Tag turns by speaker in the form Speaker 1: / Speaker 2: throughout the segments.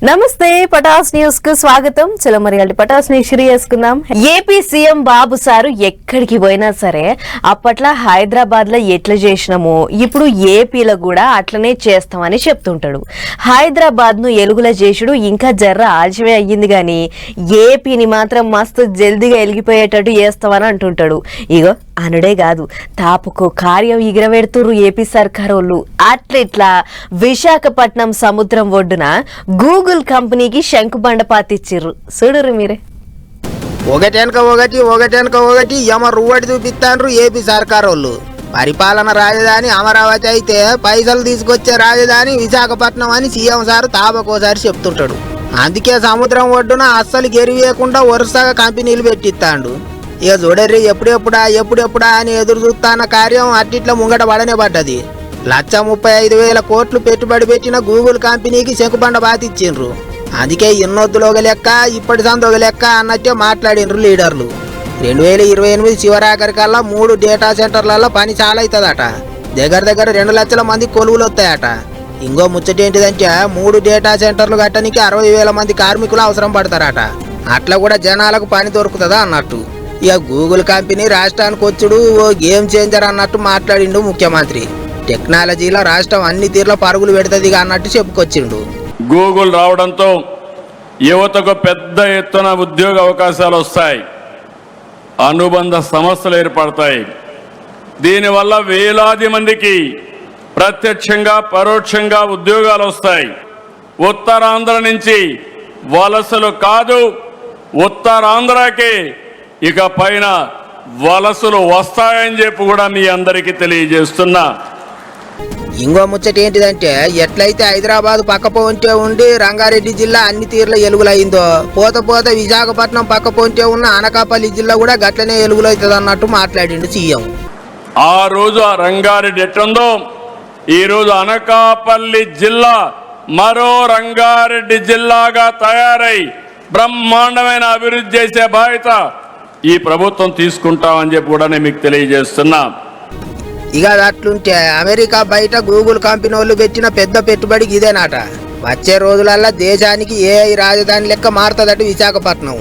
Speaker 1: నమస్తే పటాస్ న్యూస్ కు స్వాగతం. చలో మరి పటాస్ ని షురు చేసుకుందాం. ఏపీ సీఎం బాబు సారు ఎక్కడికి పోయినా సరే అప్పట్లో హైదరాబాద్ లో ఎట్లా చేసినామో ఇప్పుడు ఏపీలో కూడా అట్లనే చేస్తామని చెప్తుంటాడు. హైదరాబాద్ ను ఎలుగుల చేసుడు ఇంకా జర్ర ఆలస్యమే అయ్యింది గాని ఏపీని మాత్రం మస్తు జల్దీగా ఎలిగిపోయేటట్టు చేస్తామని అంటుంటాడు. ఇగో అనుడే కాదు, తాపుకో కార్యం ఎగిరవేడుతుర్రు ఏపీ సర్కారోళ్ళు. అట్లిట్లా విశాఖపట్నం సముద్రం ఒడ్డున గూగుల్ కంపెనీకి శంకుబండ పాతిచ్చిర్రు. చూడురు మీరే.
Speaker 2: ఒకటెనక ఒకటి యమ రువ్వటి చూపిస్తాండ్రు ఏపీ సర్కారోళ్ళు. పరిపాలన రాజధాని అమరావతి అయితే పైసలు తీసుకొచ్చే రాజధాని విశాఖపట్నం అని సీఎం సారు తాపకోసారి చెప్తుంటాడు. అందుకే సముద్రం ఒడ్డున అస్సలు గెరివేయకుండా వరుసగా కంపెనీలు పెట్టిస్తాండు. ఇక చూడర్రి ఎప్పుడెప్పుడా అని ఎదురు చూస్తాన్న కార్యం అట్టిట్లా ముంగట పడనే పడ్డది. 1,35,000 కోట్లు పెట్టుబడి పెట్టిన గూగుల్ కంపెనీకి శంకుబండ బాతిచ్చిండ్రు. అందుకే ఇన్నొద్దులోగ లెక్క ఇప్పటి సందొగ లెక్క అన్నట్టే మాట్లాడిండ్రు లీడర్లు. 2028 చివరాఖరికల్లా 3 డేటా సెంటర్లలో పని చాలా అవుతుందట. దగ్గర 2 లక్షల మంది కొలువులు వస్తాయట. ఇంకో ముచ్చటేంటిదంటే 3 డేటా సెంటర్లు కట్టడానికి 60,000 మంది కార్మికులు అవసరం పడతారట. అట్లా కూడా జనాలకు పని దొరుకుతుందా అన్నట్టు. ఇక గూగుల్ కంపెనీ రాష్ట్రానికి వచ్చుడు ఓ గేమ్ చేంజర్ అన్నట్టు మాట్లాడిండు ముఖ్యమంత్రి. టెక్నాలజీలో రాష్ట్రం అన్ని తీర్ల పరుగులు పెడుతుంది అన్నట్టు చెప్పుకొచ్చిండు.
Speaker 3: గూగుల్ రావడంతో యువతకు పెద్ద ఎత్తున ఉద్యోగ అవకాశాలు వస్తాయి, అనుబంధ సంస్థలు ఏర్పడతాయి. దీనివల్ల వేలాది మందికి ప్రత్యక్షంగా పరోక్షంగా ఉద్యోగాలు వస్తాయి. ఉత్తరాంధ్ర నుంచి వలసలు కాదు, ఉత్తరాంధ్రకి ఇక పైన వలసలు వస్తాయని చెప్పి కూడా మీ అందరికీ తెలియజేస్తున్నా.
Speaker 2: ఇంకో ముచ్చట ఏంటిదంటే ఎట్లయితే హైదరాబాద్ పక్కపోంటే ఉండి రంగారెడ్డి జిల్లా అన్ని తీర్ల ఎలుగులైందో పోత విశాఖపట్నం పక్కపోంటే ఉన్న అనకాపల్లి జిల్లా కూడా గట్లనే ఎలుగులవుతుంది అన్నట్టు మాట్లాడిండు సీఎం.
Speaker 3: ఆ రోజు ఆ రంగారెడ్డి ఎట్టుందో ఈ రోజు అనకాపల్లి జిల్లా మరో రంగారెడ్డి జిల్లాగా తయారై బ్రహ్మాండమైన అభివృద్ధి చేసే బాధ్యత ఈ ప్రభుత్వం తీసుకుంటామని చెప్పి కూడా నేను మీకు తెలియజేస్తున్నా.
Speaker 2: ఇక అట్లుంటే అమెరికా బయట గూగుల్ కంపెనీ వాళ్ళు పెట్టిన పెద్ద పెట్టుబడికి ఇదేనాట. వచ్చే రోజులల్లా దేశానికి ఏఐ రాజధాని లెక్క మారుతుందట విశాఖపట్నం.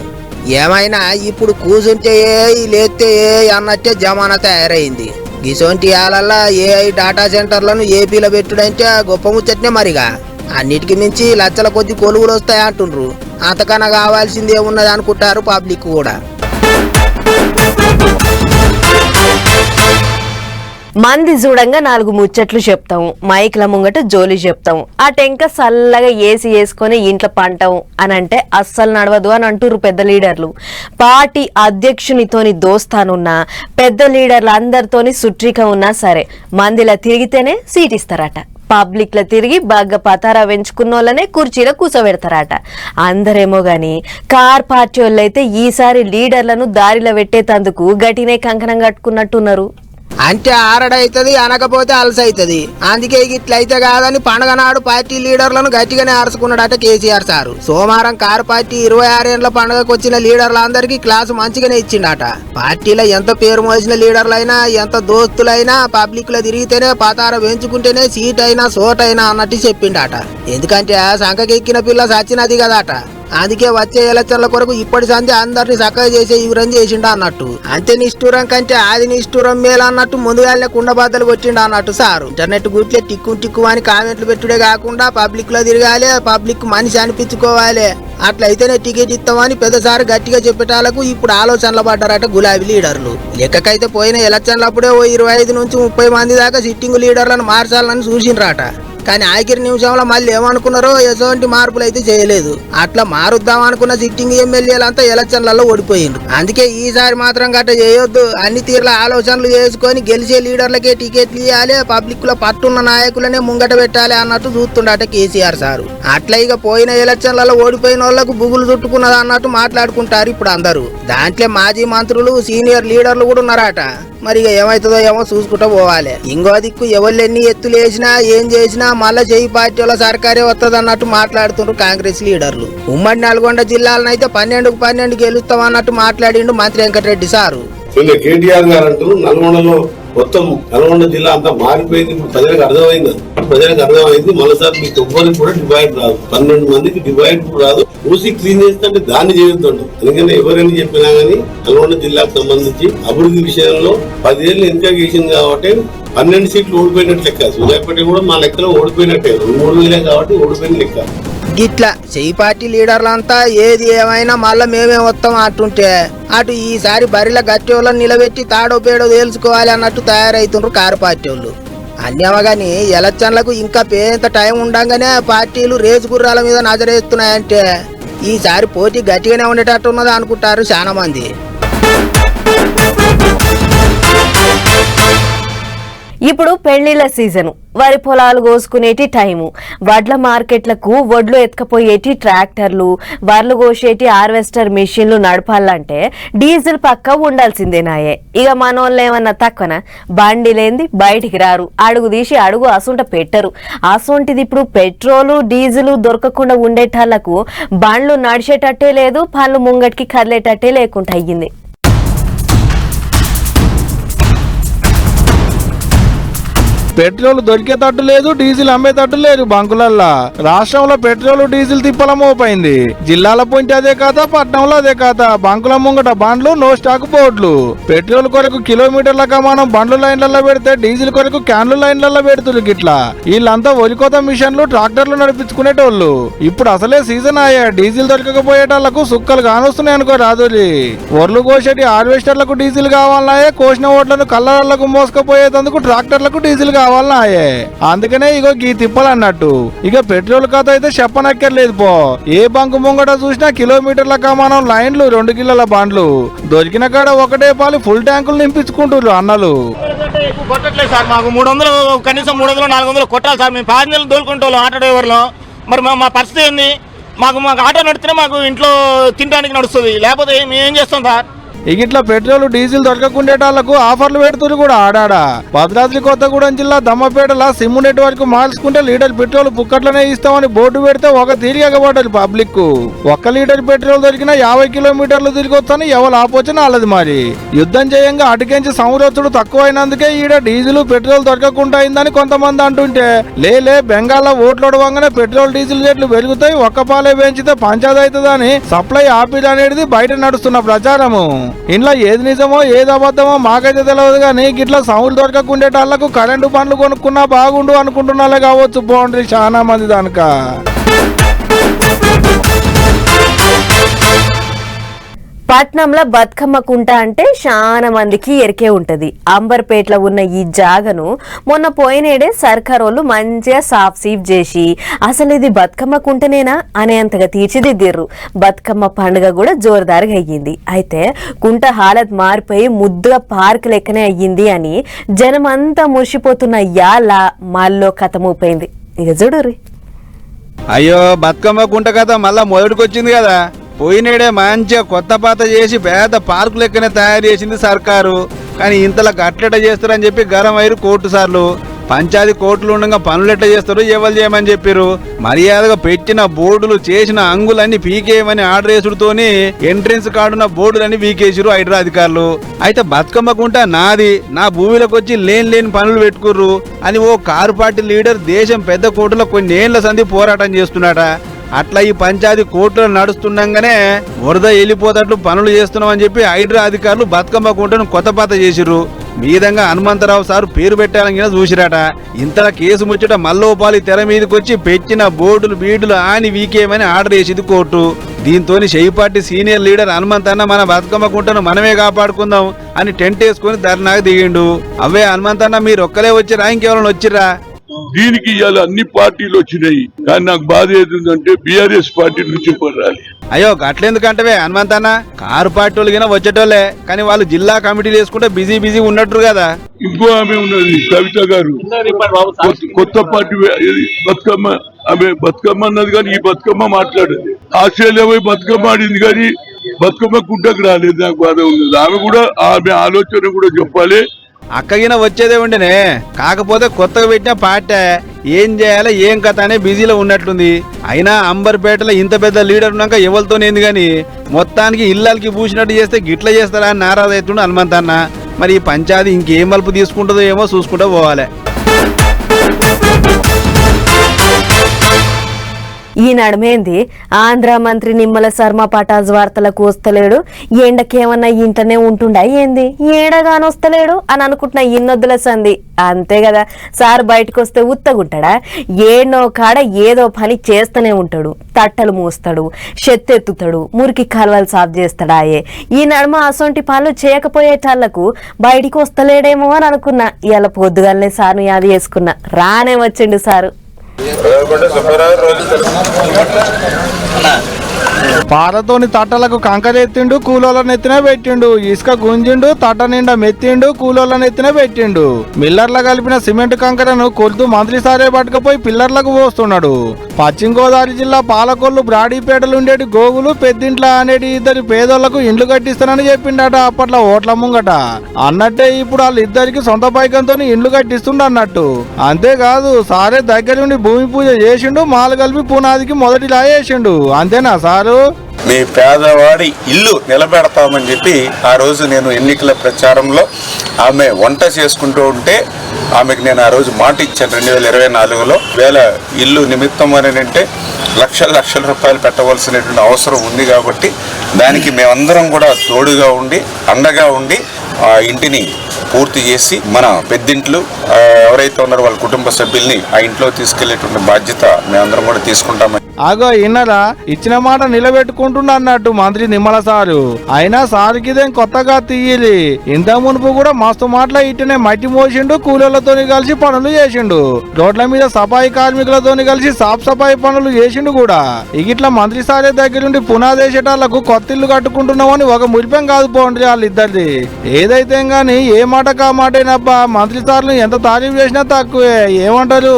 Speaker 2: ఏమైనా ఇప్పుడు కూసుంటే ఏఐ లేస్తే ఏఐ అన్నట్టే జమానా తయారైంది. గిసొంటి ఆలల్లా ఏఐ డాటా సెంటర్లను ఏపీలో పెట్టుడంటే గొప్ప ముచ్చట్నే. మరిగా అన్నిటికి మించి లక్షల కొద్ది కొలువులు వస్తాయి అంటుండ్రు. అంతకన్నా కావాల్సింది ఏమున్నది అనుకుంటారు పబ్లిక్ కూడా.
Speaker 1: మంది చూడంగా 4 ముచ్చట్లు చెప్తాం, మైక్ల ముంగట జోలి చెప్తాం, ఆ టెంక సల్లగా ఏసి వేసుకొని ఇంట్లో పంటాం అని అంటే అస్సలు నడవదు అని అంటుర్రు పెద్ద లీడర్లు. పార్టీ అధ్యక్షునితోని దోస్తానున్నా పెద్ద లీడర్లు అందరితోని సుట్రిక ఉన్నా సరే మందిలా తిరిగితేనే సీట్ ఇస్తారట. పబ్లిక్ లో తిరిగి బాగా పతారా వెంచుకున్న వాళ్ళనే కుర్చీలో కూర్చోబెడతారట. అందరేమో గాని కార్ పార్టీ వాళ్ళైతే ఈసారి లీడర్లను దారిలో పెట్టేటందుకు గట్టినే కంకణం కట్టుకున్నట్టున్నారు.
Speaker 2: అంటే ఆరడైతుంది అనకపోతే అలసైతుంది. అందుకే ఇట్లయితే కాదని పండగ నాడు పార్టీ లీడర్లను గట్టిగానే అరుచుకున్నాడట కేసీఆర్ సారు. సోమవారం కారు పార్టీ 26 ఏళ్ల పండుగకు వచ్చిన లీడర్లందరికీ క్లాసు మంచిగానే ఇచ్చిండట. పార్టీలో ఎంత పేరు మోసిన లీడర్లైనా ఎంత దోస్తులైనా పబ్లిక్ లో తిరిగితేనే పతార పెంచుకుంటేనే సీట్ అయినా సోట్ అయినా అన్నట్టు చెప్పిండట. ఎందుకంటే సంఖకెక్కిన పిల్ల సచ్చినది కదట. అందుకే వచ్చే ఎలక్షన్ల కొరకు ఇప్పటి సంధి అందరినీ చక్కగా చేసే వివరం చేసిండు అన్నట్టు. అంతే నిష్ఠూరం కంటే ఆది నిష్ఠూరం మేలు అన్నట్టు ముందుగానే కుండబద్దలు కొట్టిండు అన్నట్టు సారు. ఇంటర్నెట్ గుట్లే టిక్కు అని కామెంట్లు పెట్టుడే కాకుండా పబ్లిక్ లో తిరగాలి, పబ్లిక్ మనిషి అనిపించుకోవాలి. అట్లయితేనే టికెట్ ఇస్తామని పెద్దసారి గట్టిగా చెప్పేటాలకు ఇప్పుడు ఆలోచనలు పడ్డారట గులాబీ లీడర్లు. లెక్కకైతే పోయిన ఎలక్షన్లప్పుడే ఓ 25 నుంచి 30 మంది దాకా సిట్టింగ్ లీడర్లను మార్చాలని చూసిండ్రట. కానీ ఆఖరి నిమిషంలో మళ్ళీ ఏమనుకున్నారో ఎటువంటి మార్పులు అయితే చేయలేదు. అట్లా మారుద్దాం అనుకున్న సిట్టింగ్ ఎమ్మెల్యేలంతా ఎలక్షన్లలో ఓడిపోయిండ్రు. అందుకే ఈసారి మాత్రం గట్ట చేయొద్దు, అన్ని తీర్ల ఆలోచనలు చేసుకొని గెలిచే లీడర్లకే టికెట్లు ఇవ్వాలి, పబ్లిక్ లో పట్టున్న నాయకులనే ముంగట పెట్టాలి అన్నట్టు చూస్తుండట కేసీఆర్ సారు. అట్లా ఇక పోయిన ఎలక్షన్లలో ఓడిపోయిన వాళ్లకు బుగులు చుట్టుకున్నది అన్నట్టు మాట్లాడుకుంటారు ఇప్పుడు అందరూ. దాంట్లో మాజీ మంత్రులు సీనియర్ లీడర్లు కూడా ఉన్నారట. మరి ఇక ఏమవుతుందో ఏమో చూసుకుంటూ పోవాలి. ఇంకో దిక్కు ఎవరు ఎన్ని ఎత్తులు వేసినా ఏం చేసినా మళ్ళా చేయి పార్టీల సర్కారే వస్తుంది అన్నట్టు మాట్లాడుతుండ్రు కాంగ్రెస్ లీడర్లు. ఉమ్మడి నల్గొండ జిల్లాలనైతే 12కు 12 గెలుస్తాం అన్నట్టు మాట్లాడిండు మంత్రి వెంకటరెడ్డి సారు.
Speaker 4: కేటీఆర్ గారు అంటారు నల్గొండలో మొత్తం నల్గొండ జిల్లా అంతా మారిపోయింది. ఇప్పుడు ప్రజలకు అర్థమైంది మరోసారి మీకు ఎవ్వరికి కూడా డివైడ్ రాదు. 12 మందికి డివైడ్ రాదు. ఊసి క్లీన్ చేస్తుంటే దాన్ని చేస్తుంటాం. ఎందుకంటే ఎవరైనా చెప్పినా గానీ నల్గొండ జిల్లాకు సంబంధించి అభివృద్ధి విషయంలో 10 ఏళ్ళు ఇంకా చేసింది కాబట్టి 12 సీట్లు ఓడిపోయినట్టు లెక్క. సూర్యాపేట కూడా మా లెక్కలో ఓడిపోయినట్టే. 3 వేలే కాబట్టి ఓడిపోయిన లెక్క.
Speaker 2: గిట్లా చెయ్యి పార్టీ లీడర్లంతా ఏది ఏమైనా మళ్ళా మేమే వస్తాం అంటుంటే అటు ఈసారి బరిలో గట్టి వాళ్ళని నిలబెట్టి తాడో పేడో తేల్చుకోవాలి అన్నట్టు తయారైతుండ్రు కారు పార్టీ వాళ్ళు. అన్యమగాని ఎలక్షన్లకు ఇంకా పేంత టైం ఉండంగానే పార్టీలు రేసు గుర్రాల మీద నజరేస్తున్నాయంటే ఈసారి పోటీ గట్టిగానే ఉండేటట్టు ఉన్నది అనుకుంటారు చాలా మంది.
Speaker 1: ఇప్పుడు పెళ్లిళ్ల సీజను, వరి పొలాలు కోసుకునేటి టైము, వడ్ల మార్కెట్లకు వడ్లు ఎత్తుకపోయేటి ట్రాక్టర్లు, వడ్లు కోసేటి హార్వెస్టర్ మిషన్లు నడపాలంటే డీజిల్ పక్క ఉండాల్సిందేనాయే. ఇక మనోళ్ళు ఏమన్నా తక్కువన బండి లేంది బయటికి రారు, అడుగు తీసి అడుగు అసుంట పెట్టరు. అసొంటిది ఇప్పుడు పెట్రోలు డీజిల్ దొరకకుండా ఉండేటాళ్లకు బండ్లు నడిచేటట్టే లేదు, పళ్ళు ముంగటికి కదిలేటట్టే లేకుండా అయ్యింది.
Speaker 5: పెట్రోల్ దొరికేటట్టు లేదు, డీజిల్ అమ్మేటట్టు లేదు. బంకులల్లా రాష్ట్రంలో పెట్రోల్ డీజిల్ తిప్పల మోపైంది. జిల్లాల పొంటి అదే కాదా, పట్నంలో అదే కాదా. బంకుల ముంగట బండ్లు, నో స్టాక్ బోర్డులు. పెట్రోల్ కొరకు కిలోమీటర్ల మనం బండ్లు లైన్లలో పెడితే డీజిల్ కొరకు క్యాన్లు లైన్లలో పెడుతున్నారు. గిట్లా వీళ్ళంతా ఒలికోత మిషన్లు ట్రాక్టర్లు నడిపించుకునేటోళ్ళు. ఇప్పుడు అసలే సీజన్ అయ్యా, డీజిల్ దొరకకపోయేటోళ్లకు సుక్కలు కానొస్తున్నాయి అనుకో రాదులి. ఒర్లు కోసేటి హార్వెస్టర్లకు డీజిల్ కావాలన్నాయే, కోసిన ఓట్లను కళ్ళలకు మోసుకపోయేందుకు ట్రాక్టర్లకు డీజిల్ కావాలన్నాయే. అందుకనే ఇగో గీ తిప్పలన్నట్టు. ఇక పెట్రోల్ కథ అయితే చెప్పనక్కర్లేదు పో. ఏ బంకు ముంగట చూసినా కిలోమీటర్ల కమానం లైన్లు, 2 కిలోల బండ్లు. దొరికిన కాడ ఒకటే పాలు ఫుల్ ట్యాంకులు నింపించుకుంటున్నారు అన్నలు.
Speaker 6: కొట్టట్లేదు సార్, మాకు 300 కనీసం 300 400 కొట్టాలి సార్. మేము ప్యాసింజర్లు తోలుకుంటాం ఆటో డ్రైవర్లు. మరి మా పరిస్థితి ఏంది? మాకు ఆటో నడితేనే మాకు ఇంట్లో తినడానికి నడుస్తుంది, లేకపోతే మేము ఏం చేస్తాం సార్?
Speaker 5: ఇగిట్లా పెట్రోల్ డీజిల్ దొరకకుండేటాళ్లకు ఆఫర్లు పెడుతున్నారు కూడా ఆడాడ. భద్రాద్రి కొత్తగూడెం జిల్లా దమ్మపేటల సిమ్ నెట్వర్క్ మార్చుకుంటే లీటర్ పెట్రోల్ పుక్కట్లనే ఇస్తామని బోర్డు పెడితే ఒక తీరిగబడ్డది పబ్లిక్. 1 లీటర్ పెట్రోల్ దొరికినా 50 కిలోమీటర్లు తిరిగొచ్చని ఎవరు ఆపోచన వాళ్ళది. మరి యుద్ధం చేయంగా అటుకెంచి సంవత్సరుడు తక్కువైనందుకే ఈడ డీజిల్ పెట్రోల్ దొరకకుండా అయిందని కొంతమంది అంటుంటే, లే బెంగాల్లో ఓట్లొడవంగానే పెట్రోల్ డీజిల్ రేట్లు పెరుగుతాయి, ఒక్క పాలే పెంచితే పంచాయతీ అవుతుందని సప్లై ఆపిల్ అనేది బయట నడుస్తున్న ప్రచారము. ఇంట్లో ఏది నిజమో ఏది అబద్ధమో మాకైతే తెలియదు కానీ గిట్లా సౌండ్ దొరకకుండేటాళ్లకు కరెంటు బండ్లు కొనుక్కున్నా బాగుండు అనుకుంటున్నా కావచ్చు బాగుండ్రి చాలా మంది దానిక.
Speaker 1: పట్నంలో బతుకమ్మ కుంట అంటే చాలా మందికి ఎరికే ఉంటది. అంబర్పేటలో ఉన్న ఈ జాగను మొన్న పోయినేడే సర్కారోళ్ళు మంచిగా సాఫ్ సీఫ్ చేసి అసలు ఇది బతుకమ్మ కుంటనేనా అనేంతగా తీర్చిదిద్దిర్రు. బతుకమ్మ పండుగ కూడా జోరుదారుగా అయ్యింది. అయితే కుంట హాలత్ మారిపోయి ముద్దుగా పార్క్ లెక్కనే అయ్యింది అని జనమంతా మురిసిపోతున్న యాళ్ళ మళ్ళీ కథ మూపోయింది. ఇక చూడుర్రి.
Speaker 5: అయ్యో బతుకమ్మ కుంట కథ మళ్ళా మొదటికొచ్చింది కదా. పోయినేడే మంచిగా కొత్త పాత చేసి పెద్ద పార్కు లెక్కనే తయారు చేసింది సర్కారు. కానీ ఇంతలా అట్లెట చేస్తారని చెప్పి గరం అయ్యారు కోర్టు సార్లు. పంచాయతీ కోర్టులు ఉండగా పనులు ఎట్లా చేస్తారు ఎవరు చేయమని చెప్పారు. మర్యాదగా పెట్టిన బోర్డులు చేసిన అంగులన్నీ పీకేయమని ఆర్డర్ వేసుడుతోని ఎంట్రెన్స్ కార్డున్న బోర్డులన్నీ పీకేసారు హైడ్రా అధికారులు. అయితే బతుకమ్మకుంటా నాది, నా భూమిలోకి వచ్చి లేని పనులు పెట్టుకుర్రు అని ఓ కారు పార్టీ లీడర్ దేశం పెద్ద కోర్టులో కొన్ని ఏళ్ల సంధి పోరాటం చేస్తున్నాడ. అట్లా ఈ పంచాయతీ కోర్టులో నడుస్తుండగానే వరద వెళ్ళిపోతట్లు పనులు చేస్తున్నామని చెప్పి హైడ్రా అధికారులు బతుకమ్మ కుంటను కొత్త పాత చేసిర్రు. మీదంగా హనుమంతరావు సార్ పేరు పెట్టాలని చూసిరాట. ఇంతలా కేసు ముచ్చట మల్లోపాలి తెర మీదకి వచ్చి పెట్టిన బోర్డులు బీడులు ఆని వీకేయమని ఆర్డర్ చేసింది కోర్టు. దీంతో షెయ్యిపాటి సీనియర్ లీడర్ హనుమంతన్న మన బతుకమ్మ కుంటను మనమే కాపాడుకుందాం అని టెంట్ వేసుకుని ధర్నాకు దిగిండు. అవే హనుమంతన్న మీరు ఒక్కలే వచ్చిరా ఇంకెవరైనా వచ్చిర్రా?
Speaker 7: దీనికి ఇవాళ అన్ని పార్టీలు వచ్చినాయి, కానీ నాకు బాధ ఏదంటే బీఆర్ఎస్ పార్టీ నుంచి రాలి.
Speaker 5: అయ్యో గట్లెందుకంటే హనుమంతన్న కారు పార్టీ వాళ్ళు వచ్చేటోళ్లే, కానీ వాళ్ళు జిల్లా కమిటీలు వేసుకుంటే బిజీ ఉన్నట్టు కదా.
Speaker 7: ఇంకో ఆమె ఉన్నది కవిత గారు, కొత్త పార్టీ బతుకమ్మ, ఆమె బతుకమ్మ అన్నది కానీ ఈ బతుకమ్మ మాట్లాడేది. ఆస్ట్రేలియా పోయి బతుకమ్మ ఆడింది కానీ బతుకమ్మ గుడ్డకు రాలేదు. నాకు బాధ ఉన్నది. ఆమె కూడా ఆమె ఆలోచన కూడా చెప్పాలి.
Speaker 5: అక్కగిన వచ్చేదే ఉండనే, కాకపోతే కొత్తగా పెట్టిన పార్టీ ఏం చేయాలి ఏం కథ అనే బిజీలో ఉన్నట్లుంది. అయినా అంబర్పేటలో ఇంత పెద్ద లీడర్ ఉన్నాక ఎవరితోనేంది గాని మొత్తానికి ఇళ్ళకి పూసినట్టు చేస్తే గిట్ల చేస్తారా అని నారాజు అవుతుండు హనుమంతన్న. మరి ఈ పంచాయతీ ఇంకేం మలుపు తీసుకుంటుందో ఏమో చూసుకుంటూ పోవాలి.
Speaker 1: ఈ నడుమేంది ఆంధ్ర మంత్రి నిమ్మల శర్మ పటాజ్ వార్తలకు వస్తలేడు, ఎండకేమన్నా ఇంటనే ఉంటుండా ఏంది, ఏడగాని వస్తలేడు అని అనుకుంటున్నా ఇన్నొద్దుల సంది. అంతే కదా, సార్ బయటకు వస్తే ఉత్తగుంటాడా? ఏడో కాడ ఏదో పని చేస్తూనే ఉంటాడు. తట్టలు మూస్తాడు, షెత్తెత్తుతాడు, మురికి కాలువలు సాఫ్ చేస్తాడాయే. ఈ నడుమ అసొంటి పనులు చేయకపోయేటాళ్లకు బయటికి వస్తలేడేమో అని అనుకున్నా. ఇలా పొద్దుగాలనే సార్ను యాది చేసుకున్నా, రానే వచ్చిండు సారు.
Speaker 5: పారతోని తట్టలకు కంకరెత్తిండు, కూలోళ్ళని ఎత్తిన పెట్టిండు. ఇసుక గుంజిండు, తట్ట నిండా మెత్తిండు, కూలోళ్ళని ఎత్తిన పెట్టిండు. మిల్లర్ల కలిపిన సిమెంట్ కంకరను కొలుతూ మంత్రి సారే పట్టుకపోయి పిల్లర్లకు పోస్తున్నాడు. పశ్చిమ గోదావరి జిల్లా పాలకొల్లు బ్రాడీపేటలు ఉండేటి గోగులు పెద్దింట్ల అనేటి ఇద్దరు పేదోళ్లకు ఇండ్లు కట్టిస్తానని చెప్పిండట అప్పట్లో ఓట్ల ముంగట. అన్నట్టే ఇప్పుడు వాళ్ళిద్దరికి సొంత పైకంతో ఇండ్లు కట్టిస్తుండ అన్నట్టు. అంతేకాదు సారే దగ్గరుండి భూమి పూజ చేసిండు, మాలు కలిపి పునాదికి మొదటిలా వేసిండు. అంతేనా సారు?
Speaker 8: మీ పేదవాడి ఇల్లు నిలబెడతామని చెప్పి ఆ రోజు నేను ఎన్నికల ప్రచారంలో ఆమె వంట చేసుకుంటూ ఉంటే ఆమెకు నేను ఆ రోజు మాట ఇచ్చాను. 2024లో వేల ఇల్లు నిమిత్తం అని అంటే లక్షల రూపాయలు పెట్టవలసినటువంటి అవసరం ఉంది. కాబట్టి దానికి మేమందరం కూడా తోడుగా ఉండి అండగా ఉండి ఆ ఇంటిని పూర్తి చేసి మన పెద్దింట్లు ఎవరైతే ఉన్నారో వాళ్ళ కుటుంబ సభ్యుల్ని ఆ ఇంట్లో తీసుకెళ్లేటువంటి బాధ్యత మేమందరం కూడా తీసుకుంటామని.
Speaker 5: ఆగో ఇన్నరా, ఇచ్చిన మాట నిలబెట్టుకుంటున్నా అన్నట్టు మంత్రి నిమ్మల సారు. అయినా సారుకిదేం కొత్తగా తీయలి. ఇంత మునుపు కూడా మస్తు మాటల ఇట్టనే మట్టి మోసిండు, కూలీలతో కలిసి పనులు చేసిండు. రోడ్ల మీద సఫాయి కార్మికులతో కలిసి సాఫ్ సఫాయి పనులు చేసిండు కూడా. ఇగిట్లా మంత్రి సారే దగ్గరుండి పునాదేశేటాలకు కొత్త ఇల్లు కట్టుకుంటున్నామని ఒక మురిపం కాదు పోండి వాళ్ళిద్దరిది. ఏదైతే గాని ఏ మాట కా మాటేనబ్బా, మంత్రి సార్లు ఎంత తారీఫ్ చేసినా తక్కువే. ఏమంటారు?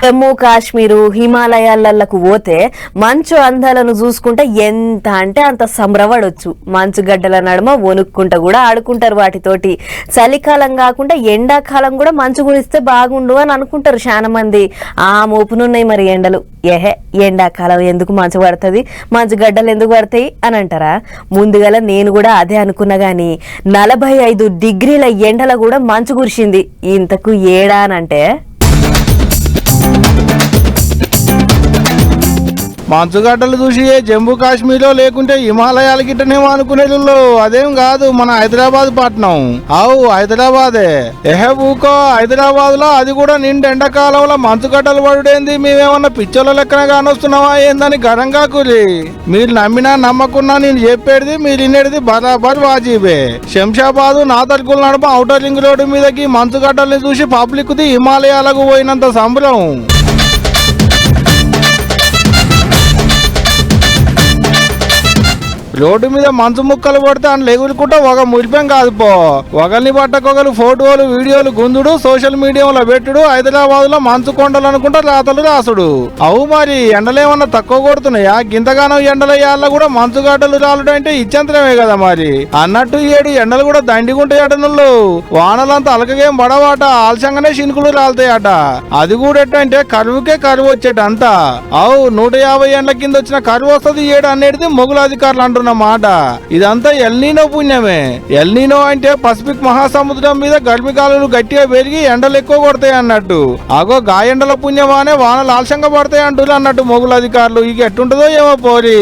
Speaker 1: జమ్మూ కాశ్మీరు హిమాలయాలకు పోతే మంచు అందాలను చూసుకుంటే ఎంత అంటే అంత సంబరపడొచ్చు. మంచు గడ్డల నడుమ వణుక్కుంటా కూడా ఆడుకుంటారు వాటితోటి. చలికాలం కాకుండా ఎండాకాలం కూడా మంచు కురిస్తే బాగుండు అని అనుకుంటారు చాలా మంది. ఆ మోపునున్నాయి మరి ఎండలు. ఎండాకాలం ఎందుకు మంచు పడుతుంది, మంచు గడ్డలు ఎందుకు పడతాయి అని అంటారా? ముందుగల నేను కూడా అదే అనుకున్నా గాని 45 డిగ్రీల ఎండల కూడా మంచు కురిసింది. ఇంతకు ఏడా అనంటే
Speaker 5: మంచుగడ్డలు చూసి జమ్మూ కాశ్మీర్లో లేకుంటే హిమాలయాల గిట్టనేమో అనుకునేళ్ళు. అదేం కాదు, మన హైదరాబాద్ పట్నం. అవు హైదరాబాదే. ఊకో హైదరాబాద్ లో అది కూడా నిండు ఎండాకాలంలో మంచుగడ్డలు పడుడేంది, మేమేమన్నా పిచ్చోళ్ళ లెక్కన కానొస్తున్నావా ఏందని గరంగా కూలి. మీరు నమ్మినా నమ్మకున్నా నేను చెప్పేది మీరు వినేది బరాబర్ వాజీబే. శంషాబాద్ నాదర్గుల్ నడుమ ఔటర్ రింగ్ రోడ్డు మీదకి మంచుగడ్డల్ని చూసి పబ్లిక్ ది హిమాలయాలకు పోయినంత సంబరం. రోడ్డు మీద మంచు ముక్కలు పడితే అని లెగులుకుంటా ఒక మురిపం కాదు పో. ఒకరిని పట్టకొకరు ఫోటోలు వీడియోలు గుందుడు, సోషల్ మీడియాలో పెట్టుడు, హైదరాబాద్ లో మంచు కొండలు అనుకుంటా రాతలు రాసుడు. అవు మరి ఎండలేమన్నా తక్కువ కొడుతున్నాయా? గింతగానం ఎండలయ్యాల కూడా మంచు గడ్డలు రాలుడు అంటే ఇచ్చంతరమే కదా మరి. అన్నట్టు ఏడు ఎండలు కూడా దండిగుంటాయట నుళ్ళు. వానలంతా అలకగేం పడవాట, ఆలస్యంగానే చినుకులు రాలుతాయట. అది కూడా ఎట్టంటే కరువుకే కరువు వచ్చేట అంతా. అవు 150 ఏండ్ల కింద వచ్చిన కరువు వస్తుంది ఏడు అనేది మొగుల అధికారులు అంటున్నారు మాట. ఇదంతా ఎల్నీనో పుణ్యమే. ఎల్నీనో అంటే పసిఫిక్ మహాసముద్రం మీద గర్మిగాలులు గట్టిగా పెరిగి ఎండలు ఎక్కువ కొడతాయి అన్నట్టు. అగో గా ఎండల పుణ్యమానే వానలు ఆలస్యంగా పడతాయి అంటున్నారు అన్నట్టు మొగుల అధికారులు. ఇక ఎట్టుంటుందో ఏమో పోరి.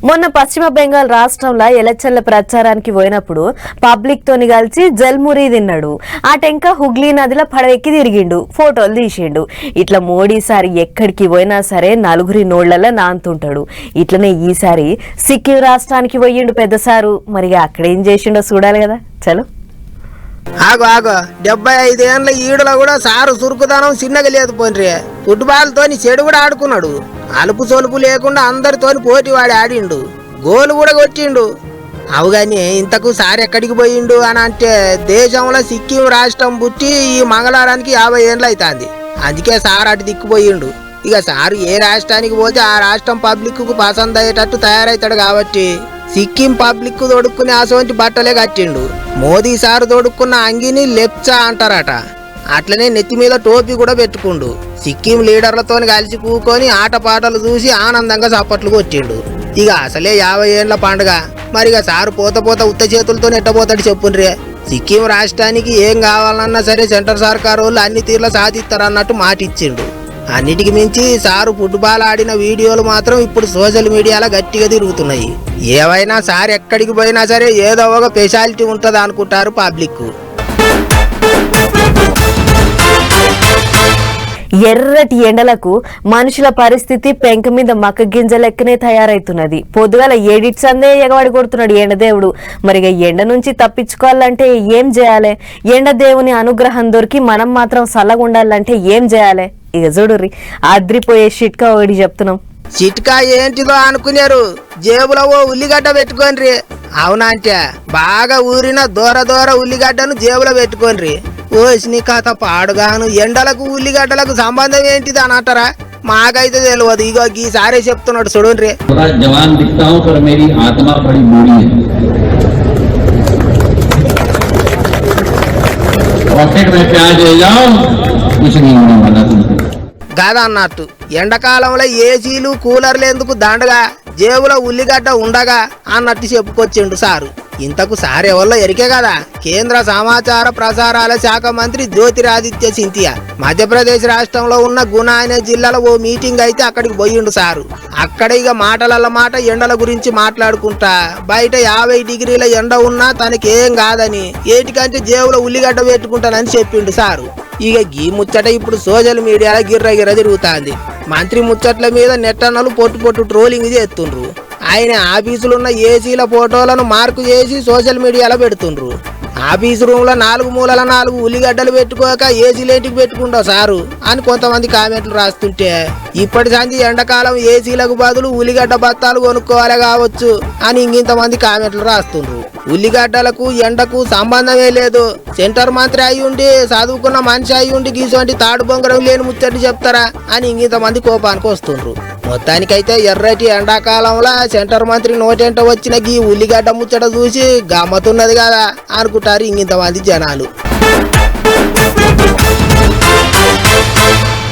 Speaker 1: మొన్న పశ్చిమ బెంగాల్ రాష్ట్రంలో ఎలక్షన్ల ప్రచారానికి పోయినప్పుడు పబ్లిక్ తోని కలిసి జల్మురి తిన్నాడు. ఆ టెంక హుగ్లీ నదిలో పడవెక్కి తిరిగిండు, ఫోటోలు తీసిండు. ఇట్లా మోడీ సారి ఎక్కడికి పోయినా సరే నలుగురి నోళ్లలో నాంతుంటాడు. ఇట్లనే ఈసారి సిక్కిం రాష్ట్రానికి పోయిండు పెద్ద సారు. మరి అక్కడేం చేసిండో చూడాలి కదా. చలో
Speaker 2: ఆగో 75 ఏండ్ల ఈడులో కూడా సారు సురుకుదనం చిన్నగా లేదు పోన్రి. ఫుట్బాల్ తోని చెడు కూడా ఆడుకున్నాడు. అలుపు సొలుపు లేకుండా అందరితోని పోటీ వాడి ఆడిండు, గోలు కూడా కొట్టిండు. అవుగాని ఇంతకు సార్ ఎక్కడికి పోయిండు అని అంటే దేశంలో సిక్కిం రాష్ట్రం పుట్టి ఈ మంగళవారానికి 50 ఏండ్లు అవుతుంది. అందుకే సార్ అటు దిక్కుపోయిండు. ఇక సారు ఏ రాష్ట్రానికి పోతే ఆ రాష్ట్రం పబ్లిక్ కు పసంద్ అయ్యేటట్టు తయారవుతాడు. కాబట్టి సిక్కిం పబ్లిక్ తొడుక్కునే అసోంటి బట్టలే కట్టిండు. మోదీ సారు తొడుక్కున్న అంగిని లెప్చా అంటారట. అట్లనే నెత్తి మీద టోపీ కూడా పెట్టుకుండు. సిక్కిం లీడర్లతో కలిసి కూకొని ఆటపాటలు చూసి ఆనందంగా చప్పట్లు కొట్టిండు. ఇక అసలే 50 ఏండ్ల పండుగ, మరిగా సారు పోత ఉత్త చేతులతో ఎట్టబోతాడు చెప్పుండ్రే. సిక్కిం రాష్ట్రానికి ఏం కావాలన్నా సరే సెంటర్ సర్కారు వాళ్ళు అన్ని తీర్ల సాధిస్తారన్నట్టు మాట ఇచ్చిండు. అన్నిటికి మించి సారు ఫుట్బాల్ ఆడిన వీడియోలు మాత్రం ఇప్పుడు సోషల్ మీడియాలో గట్టిగా తిరుగుతున్నాయి. ఏవైనా సార్ ఎక్కడికి పోయినా సరే ఏదో ఒక స్పెషాలిటీ ఉంటుంది అనుకుంటారు పబ్లిక్.
Speaker 1: ఎర్రటి ఎండలకు మనుషుల పరిస్థితి పెంక మీద మక్క గింజ లెక్కనే తయారైతున్నది. పొద్దుగాల ఏడిట్ సందే ఎగవాడి కొడుతున్నాడు ఎండదేవుడు. మరిగా ఎండ నుంచి తప్పించుకోవాలంటే ఏం చేయాలి? ఎండదేవుని అనుగ్రహం దొరికి మనం మాత్రం చల్లగా ఉండాలంటే ఏం చేయాలి? ఇక చూడుర్రి, అద్రిపోయే షిట్కా ఒకటి చెప్తున్నాం.
Speaker 2: చిట్కా ఏంటిదో అనుకున్నారు, జేబులో ఓ ఉల్లిగడ్డ పెట్టుకోండి. అవునా అంటే బాగా ఊరిన దూర ఉల్లిగడ్డను జేబులో పెట్టుకోండి. ఓసిని కథ పాడుగాను, ఎండలకు ఉల్లిగడ్డలకు సంబంధం ఏంటిది అని అంటారా? మాకైతే తెలియదు. ఇగో ఈసారి చెప్తున్నాడు చూడండి.
Speaker 9: जवान दिखता हूं पर मेरी आत्मा बड़ी बूढ़ी है। पॉकेट में प्याज ले जाओ, कुछ नहीं होने वाला तुमको।
Speaker 2: గదా అన్నట్టు ఎండాకాలంలో ఏసీలు కూలర్లు ఎందుకు దండగా, జేబులో ఉల్లిగడ్డ ఉండగా అన్నట్టు చెప్పుకొచ్చిండు సారు. ఇంతకు సార్ ఎవరిలో ఎరికే కదా, కేంద్ర సమాచార ప్రసారాల శాఖ మంత్రి జ్యోతిరాదిత్య సింధియా మధ్యప్రదేశ్ రాష్ట్రంలో ఉన్న గుణ అనే జిల్లాలో ఓ మీటింగ్ అయితే అక్కడికి పోయిండు సారు. అక్కడ ఇక మాటల మాట ఎండల గురించి మాట్లాడుకుంటా బయట 50 డిగ్రీల ఎండ ఉన్నా తనకేం కాదని, ఏటికంటే జేబులో ఉల్లిగడ్డ పెట్టుకుంటానని చెప్పిండు సారు. ఇక గీ ముచ్చట ఇప్పుడు సోషల్ మీడియాలో గిర్ర తిరుగుతాంది. మంత్రి ముచ్చట్ల మీద నెట్టన్నలు పొట్టు ట్రోలింగ్ చేస్తుండ్రు. ఆయన ఆఫీసులున్న ఏసీల ఫోటోలను మార్కు చేసి సోషల్ మీడియాలో పెడుతుండ్రు. ఆఫీసు రూమ్ లో 4 మూలల 4 ఉల్లిగడ్డలు పెట్టుకోక ఏసీలేంటికి పెట్టుకుంటావు సారు అని కొంతమంది కామెంట్లు రాస్తుంటే, ఇప్పటి సంచి ఎండాకాలం ఏసీలకు బదులు ఉల్లిగడ్డ బత్తాలు కొనుక్కోవాలి కావచ్చు అని ఇంకింతమంది కామెంట్లు రాస్తుండ్రు. ఉల్లిగడ్డలకు ఎండకు సంబంధమే లేదు, సెంటర్ మంత్రి అయ్యుండి చదువుకున్న మనిషి అయ్యుండి గీసోంటి తాడు బొంగరం లేని ముచ్చట్లు చెప్తారా అని ఇంకింతమంది కోపానికి వస్తుండ్రు. మొత్తానికైతే ఎర్రటి ఎండాకాలంలో సెంటర్ మంత్రి నోటెంట వచ్చిన గీ ఉల్లిగడ్డ ముచ్చట చూసి గమ్మతున్నది కదా అనుకుంటారు ఇంకింతమంది జనాలు.